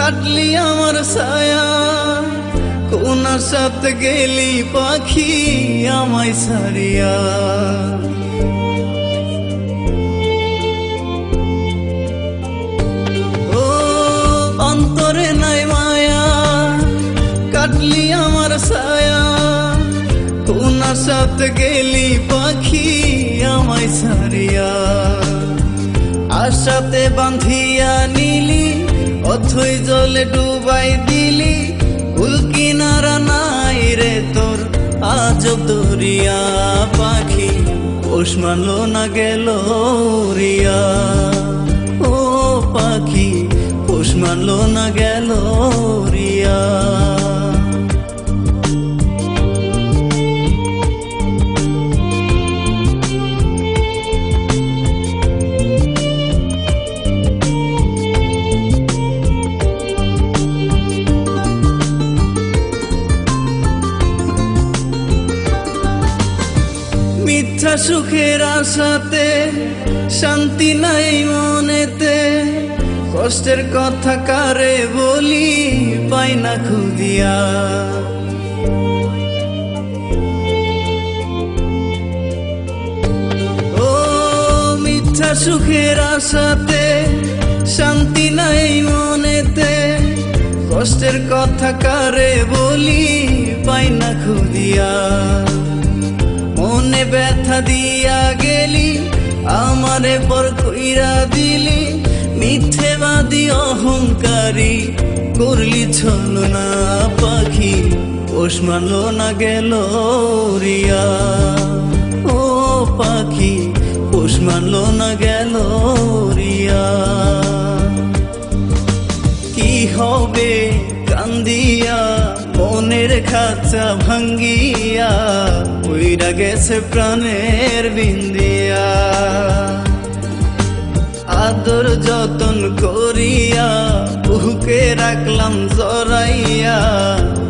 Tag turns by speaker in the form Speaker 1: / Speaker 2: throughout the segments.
Speaker 1: কাটলি আমার ছায়া, কোন আশাতে গেলি পাখি আমায় ছাড়িয়া। ও অন্তরে নাই মায়া, কাটলি আমার ছায়া, কোন আশাতে গেলি পাখি আমায় ছাড়িয়া। আশাতে বাঁধিয়া নিলি, অথই জলে ডুবাই দিলি, কুল কিনারা নাই রে তোর আজব দরিয়া। পাখি পোষ মানলো না গেল রিয়া, ও পাখি পোষ মানলো না গেল রিয়া। মিথ্যা সুখের আশাতে শান্তি নাই মনেতে, কষ্টের কথা কারে বলি পাই না খুঁজিয়া। ও মিথ্যা সুখের আশাতে শান্তি নাই মনেতে, কষ্টের কথা কারে বলি পাই না খুঁজিয়া। মনে ব্যথা দিয়া গেলি, আমারে পর কইরা দিলি, মিথ্যেবাদী অহংকারী করলি ছলনা। পাখি পোষ মানলো না গেল রিয়া, ও পাখি পোষ মানলো না গেল রিয়া। কি হবে কান্দিয়া মনের খাঁচা ভাঙ্গিয়া, উইরা গেছে প্রাণের বিন্দিয়া। আদর যতন করিয়া বুকে রাখলাম জড়াইয়া,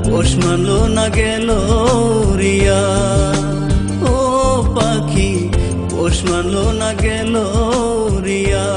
Speaker 1: পোষ মানলো না গেল রিয়া, ও পাখি পোষ মানলো না গেল রিয়া।